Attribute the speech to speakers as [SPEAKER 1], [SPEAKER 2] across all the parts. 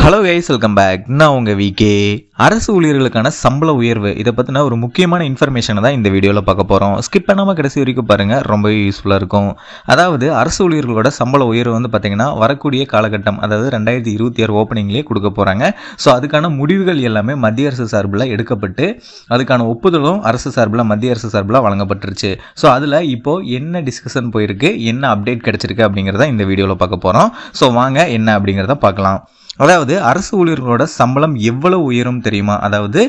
[SPEAKER 1] Hello guys, welcome back. நான் உங்கள் VK. அரசு ஊழியர்களுக்கான சம்பள உயர்வு இதை பற்றின ஒரு முக்கியமான இன்ஃபர்மேஷனை தான் இந்த வீடியோவில் பார்க்க போகிறோம். ஸ்கிப் பண்ணாமல் கடைசி வரைக்கும் பாருங்கள், ரொம்பவே யூஸ்ஃபுல்லாக இருக்கும். அதாவது அரசு ஊழியர்களோட சம்பள உயர்வு வந்து பார்த்திங்கன்னா வரக்கூடிய காலகட்டம், அதாவது 2026 ஓப்பனிங்லேயே கொடுக்க போகிறாங்க. ஸோ அதுக்கான முடிவுகள் எல்லாமே மத்திய அரசு சார்பில் எடுக்கப்பட்டு அதுக்கான ஒப்புதலும் அரசு சார்பில் மத்திய அரசு சார்பில் வழங்கப்பட்டுருச்சு. ஸோ அதில் இப்போது என்ன டிஸ்கஷன் போயிருக்கு, என்ன அப்டேட் கிடச்சிருக்கு அப்படிங்கிறத இந்த வீடியோவில் பார்க்க போகிறோம். ஸோ வாங்க என்ன அப்படிங்கிறத பார்க்கலாம். அதாவது அரசு ஊழியர்களோட சம்பளம் எவ்வளவு உயரும் தெரியுமா? அதாவது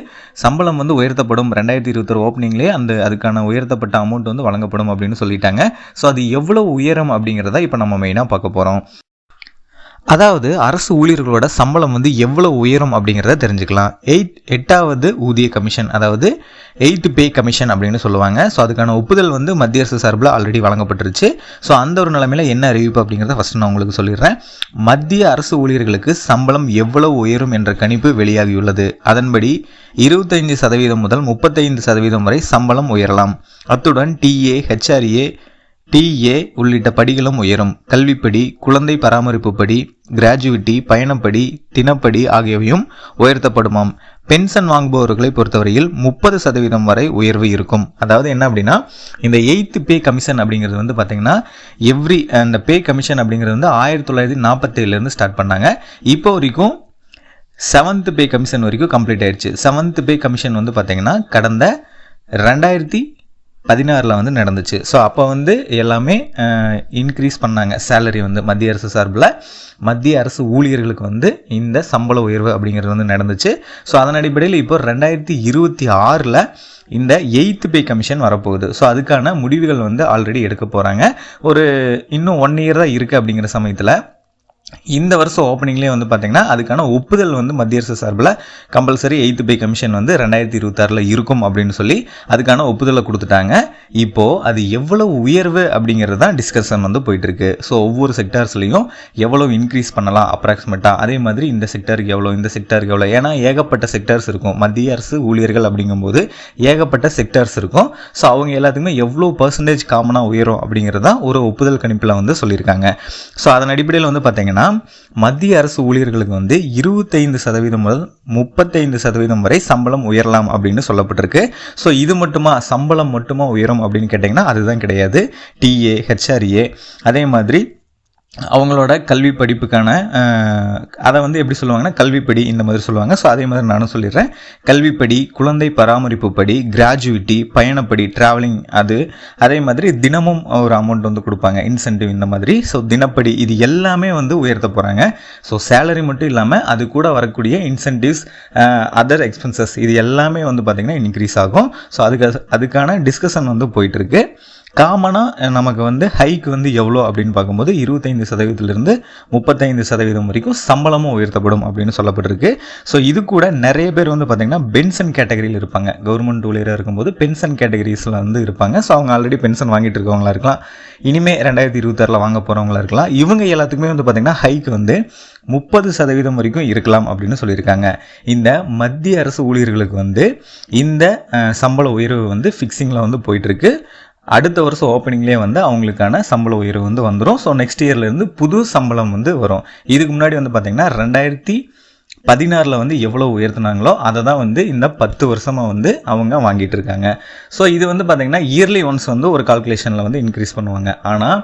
[SPEAKER 1] சம்பளம் வந்து உயர்த்தப்படும் 2026 ஓப்பனிங்லேயே அதுக்கான உயர்த்தப்பட்ட அமௌண்ட் வந்து வழங்கப்படும் அப்படின்னு சொல்லிட்டாங்க. ஸோ அது எவ்வளவு உயரும் அப்படிங்கிறத இப்போ நம்ம மெயினாக பார்க்க போகிறோம். அதாவது அரசு ஊழியர்களோட சம்பளம் வந்து எவ்வளவு உயரும் அப்படிங்கிறத தெரிஞ்சுக்கலாம். 8வது ஊதிய கமிஷன், அதாவது 8th பே கமிஷன் அப்படின்னு சொல்லுவாங்க. ஸோ அதுக்கான ஒப்புதல் வந்து மத்திய அரசு சார்பில் ஆல்ரெடி வழங்கப்பட்டுருச்சு. ஸோ அந்த ஒரு நிலைமையில் என்ன அறிவிப்பு அப்படிங்கிறத ஃபஸ்ட்டு நான் உங்களுக்கு சொல்லிடுறேன். மத்திய அரசு ஊழியர்களுக்கு சம்பளம் எவ்வளவு உயரும் என்ற கணிப்பு வெளியாகியுள்ளது. அதன்படி 25% முதல் 35% வரை சம்பளம் உயரலாம். அத்துடன் டிஏ, ஹெச்ஆர்ஏ, டிஏ உள்ளிட்ட படிகளும் உயரும். கல்விப்படி, குழந்தை பராமரிப்பு படி, கிராஜுவிட்டி, பயணப்படி, தினப்படி ஆகியவையும் உயர்த்தப்படுமாம். பென்ஷன் வாங்குபவர்களை பொறுத்தவரையில் 30% வரை உயர்வு இருக்கும். அதாவது என்ன அப்படின்னா, இந்த 8th பே கமிஷன் அப்படிங்கிறது வந்து பார்த்தீங்கன்னா அந்த பே கமிஷன் அப்படிங்கிறது வந்து 1947 ஸ்டார்ட் பண்ணாங்க. இப்போ வரைக்கும் 7th பே கமிஷன் வரைக்கும் கம்ப்ளீட் ஆயிடுச்சு. 7th பே கமிஷன் வந்து பார்த்தீங்கன்னா கடந்த 2016 வந்து நடந்துச்சு. ஸோ அப்போ வந்து எல்லாமே இன்க்ரீஸ் பண்ணாங்க சேலரி வந்து மத்திய அரசு சார்பில். மத்திய அரசு ஊழியர்களுக்கு வந்து இந்த சம்பள உயர்வு அப்படிங்கிறது வந்து நடந்துச்சு. ஸோ அதன் அடிப்படையில் இப்போ 2026 இந்த 8th பே கமிஷன் வரப்போகுது. ஸோ அதுக்கான முடிவுகள் வந்து ஆல்ரெடி எடுக்க போகிறாங்க. இன்னும் 1 இயர் தான் இருக்குது. அப்படிங்கிற சமயத்தில் இந்த வருஷம் ஓப்பனிங்லேயே வந்து பார்த்தீங்கன்னா அதுக்கான ஒப்புதல் வந்து மத்திய அரசு சார்பில் கம்பல்சரி 8th பே கமிஷன் வந்து 2026 இருக்கும் அப்படின்னு சொல்லி அதுக்கான ஒப்புதலை கொடுத்துட்டாங்க. இப்போது அது எவ்வளவு உயர்வு அப்படிங்கிறது தான் டிஸ்கஷன் வந்து போயிட்டுருக்கு. ஸோ ஒவ்வொரு செக்டார்ஸ்லையும் எவ்வளோ இன்க்ரீஸ் பண்ணலாம் அப்ராக்சிமேட்டாக, அதே மாதிரி இந்த செக்டாருக்கு எவ்வளோ, இந்த செக்டாருக்கு எவ்வளோ, ஏன்னா ஏகப்பட்ட செக்டார்ஸ் இருக்கும். மத்திய அரசு ஊழியர்கள் அப்படிங்கும்போது ஏகப்பட்ட செக்டார்ஸ் இருக்கும். ஸோ அவங்க எல்லாத்துக்குமே எவ்வளோ % காமனாக உயரும் அப்படிங்கிறது தான் ஒரு ஒப்புதல் கணிப்பில் வந்து சொல்லியிருக்காங்க. ஸோ அதன் அடிப்படையில் வந்து பார்த்தீங்கன்னா மத்திய அரசு ஊழியர்களுக்கு வந்து 25% முதல் 35% வரை சம்பளம் உயரலாம் அப்படின்னு சொல்லப்பட்டிருக்கு. ஸோ இது மட்டுமா, சம்பளம் மட்டுமா உயரும் அப்படின்னு கேட்டிங்கன்னா அதுதான் கிடையாது. டிஏ, ஹெச்ஆர்ஏ, அதே மாதிரி அவங்களோட கல்வி படிப்புக்கான அதை வந்து எப்படி சொல்லுவாங்கன்னா கல்விப்படி இந்த மாதிரி சொல்லுவாங்க. ஸோ அதே மாதிரி நானும் சொல்லிடுறேன். கல்விப்படி, குழந்தை பராமரிப்பு படி, கிராஜுவிட்டி, பயணப்படி, ட்ராவலிங், அதே மாதிரி தினமும் ஒரு அமௌண்ட் வந்து கொடுப்பாங்க, இன்சென்டிவ் இந்த மாதிரி. ஸோ தினப்படி இது எல்லாமே வந்து உயர்த்த போகிறாங்க. ஸோ சேலரி மட்டும் இல்லாமல் அது கூட வரக்கூடிய இன்சென்டிவ்ஸ், அதர் எக்ஸ்பென்சஸ் இது எல்லாமே வந்து பார்த்திங்கன்னா இன்க்ரீஸ் ஆகும். ஸோ அதுக்கான டிஸ்கஷன் வந்து போயிட்டுருக்கு. காமனாக நமக்கு வந்து ஹைக் வந்து எவ்வளோ அப்படின்னு பார்க்கும்போது 25% 35% வரைக்கும் சம்பளமும் உயர்த்தப்படும் அப்படின்னு சொல்லப்பட்டிருக்கு. ஸோ இது கூட நிறைய பேர் வந்து பார்த்திங்கன்னா பென்ஷன் கேட்டகரியில் இருப்பாங்க. கவர்மெண்ட் ஊழியராக இருக்கும்போது பென்ஷன் கேட்டகரிஸில் வந்து இருப்பாங்க. ஸோ அவங்க ஆல்ரெடி பென்ஷன் வாங்கிட்டு இருக்கவங்களா இருக்கலாம், இனிமேல் 2026 வாங்க போகிறவங்களா இருக்கலாம். இவங்க எல்லாத்துக்குமே வந்து பார்த்திங்கன்னா ஹைக் வந்து 30% வரைக்கும் இருக்கலாம் அப்படின்னு சொல்லியிருக்காங்க. இந்த மத்திய அரசு ஊழியர்களுக்கு வந்து இந்த சம்பள உயர்வு வந்து ஃபிக்ஸிங்கில் வந்து போயிட்டுருக்கு. அடுத்த வருஷம் ஓப்பனிங்லேயே வந்து அவங்களுக்கான சம்பள உயர்வு வந்து வந்துடும். ஸோ நெக்ஸ்ட் இயர்லேருந்து புது சம்பளம் வந்து வரும். இதுக்கு முன்னாடி வந்து பார்த்திங்கன்னா 2016 வந்து எவ்வளோ உயர்த்தினாங்களோ அதை தான் வந்து இந்த 10 வருஷமாக வந்து அவங்க வாங்கிட்டு இருக்காங்க. ஸோ இது வந்து பார்த்திங்கன்னா இயர்லி ஒன்ஸ் வந்து ஒரு கால்குலேஷனில் வந்து இன்க்ரீஸ் பண்ணுவாங்க. ஆனால்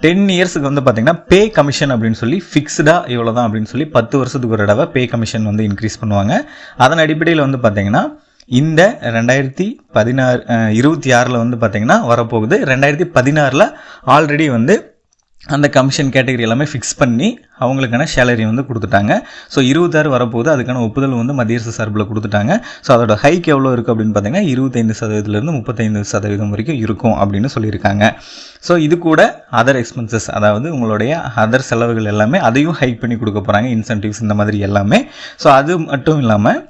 [SPEAKER 1] 10 இயர்ஸுக்கு வந்து பார்த்திங்கன்னா பே கமிஷன் அப்படின்னு சொல்லி ஃபிக்ஸ்டாக இவ்வளோ தான் அப்படின்னு சொல்லி 10 வருஷத்துக்கு ஒரு தடவை பே கமிஷன் வந்து இன்க்ரீஸ் பண்ணுவாங்க. அதன் அடிப்படையில் வந்து பார்த்திங்கன்னா இந்த 2026 வந்து பார்த்திங்கன்னா வரப்போகுது. 2016 ஆல்ரெடி வந்து அந்த கமிஷன் கேட்டகரி எல்லாமே ஃபிக்ஸ் பண்ணி அவங்களுக்கான சேலரி வந்து கொடுத்துட்டாங்க. ஸோ 26 வரப்போகுது. அதுக்கான ஒப்புதல் வந்து மத்திய அரசு சார்பில் கொடுத்துட்டாங்க. ஸோ அதோட ஹைக் எவ்வளோ இருக்குது அப்படின்னு பார்த்தீங்கன்னா 25% 35% வரைக்கும் இருக்கும் அப்படின்னு சொல்லியிருக்காங்க. ஸோ இது கூட அதர் எக்ஸ்பென்சஸ், அதாவது உங்களுடைய அதர் செலவுகள் எல்லாமே அதையும் ஹைக் பண்ணி கொடுக்க போகிறாங்க, இன்சென்டிவ்ஸ் இந்த மாதிரி எல்லாமே. ஸோ அது மட்டும் இல்லாமல்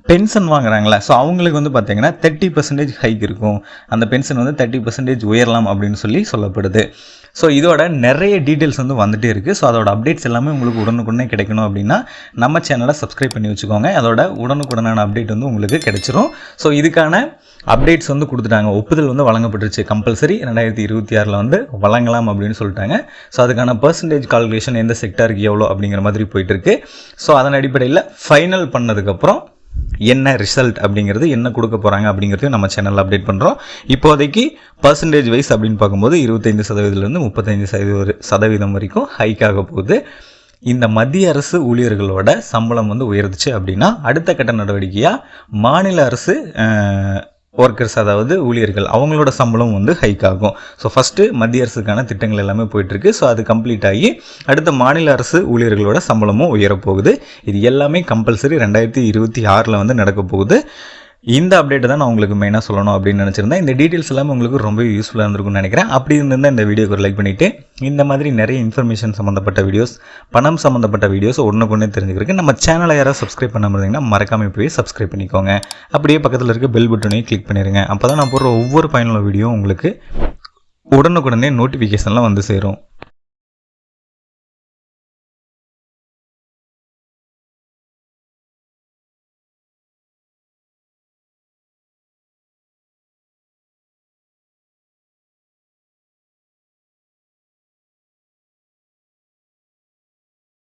[SPEAKER 1] பென்ஷன் வாங்குறாங்களா, ஸோ அவங்களுக்கு வந்து பார்த்தீங்கன்னா 30% ஹைக் இருக்கும். அந்த பென்ஷன் வந்து 30% உயரலாம் அப்படின்னு சொல்லி சொல்லப்படுது. ஸோ இதோட நிறைய டீட்டெயில்ஸ் வந்து வந்துகிட்டே இருக்குது. ஸோ அதோட அப்டேட்ஸ் எல்லாமே உங்களுக்கு உடனுக்குடனே கிடைக்கணும் அப்படின்னா நம்ம சேனலை சப்ஸ்கிரைப் பண்ணி வச்சுக்கோங்க. அதோட உடனுக்குடனான அப்டேட் வந்து உங்களுக்கு கிடைச்சிரும். ஸோ இதுக்கான அப்டேட்ஸ் வந்து கொடுத்துட்டாங்க. ஒப்புதல் வந்து வழங்கப்பட்டுருச்சு. கம்பல்சரி 2026 வந்து வழங்கலாம் அப்படின்னு சொல்லிட்டாங்க. ஸோ அதுக்கான பர்சன்டேஜ் கால்குலேஷன் எந்த செக்டாருக்கு எவ்வளோ அப்படிங்கிற மாதிரி போயிட்டு இருக்கு. ஸோ அதன் அடிப்படையில் ஃபைனல் பண்ணதுக்கப்புறம் என்ன ரிசல்ட் அப்படிங்கிறது என்ன கொடுக்க போகிறாங்க அப்படிங்கிறதையும் நம்ம சேனலில் அப்டேட் பண்ணுறோம். இப்போதைக்கு பர்சன்டேஜ் வைஸ் அப்படின்னு பார்க்கும்போது 25% 35% வரைக்கும் ஹைக் ஆக போகுது. இந்த மத்திய அரசு ஊழியர்களோட சம்பளம் வந்து உயர்ந்துச்சு அப்படின்னா அடுத்த கட்ட நடவடிக்கையாக மாநில அரசு ஒர்க்கர்ஸ், அதாவது ஊழியர்கள், அவங்களோட சம்பளம் வந்து ஹைக் ஆகும். ஸோ ஃபஸ்ட்டு மத்திய அரசுக்கான திட்டங்கள் எல்லாமே போயிட்டுருக்கு. ஸோ அது கம்ப்ளீட் ஆகி அடுத்த மாநில அரசு ஊழியர்களோட சம்பளமும் உயரப்போகுது. இது எல்லாமே கம்பல்சரி 2026 வந்து நடக்க போகுது. இந்த அப்டேட்டை தான் நான் உங்களுக்கு மெயினாக சொல்லணும் அப்படின்னு நினச்சிருந்தேன். இந்த டீட்டெயில்ஸ் எல்லாமே உங்களுக்கு ரொம்ப யூஸ்ஃபுல்லாக இருந்திருக்கும்னு நினைக்கிறேன். அப்படி இருந்தால் இந்த வீடியோக்கு ஒரு லைக் பண்ணிவிட்டு இந்த மாதிரி நிறைய இன்ஃபர்மேஷன் சம்மந்தப்பட்ட வீடியோஸ், பணம் சம்மந்தப்பட்ட வீடியோஸ் ஒன்றுக்கு தெரிஞ்சுக்கிறதுக்கு நம்ம சேனலை யாராவது சப்ஸ்கிரைப் பண்ணாமல் இருந்தீங்கன்னா மறக்காமல் போய் சப்ஸ்கிரைப் பண்ணிக்கோங்க. அப்படியே பக்கத்தில் இருக்க பெல் பட்டனையும் கிளிக் பண்ணிடுங்க. அப்போ தான் நான் போடுற ஒவ்வொரு பயனுள்ள வீடியோ உங்களுக்கு உடனுக்குடனே நோட்டிஃபிகேஷன்லாம் வந்து சேரும்.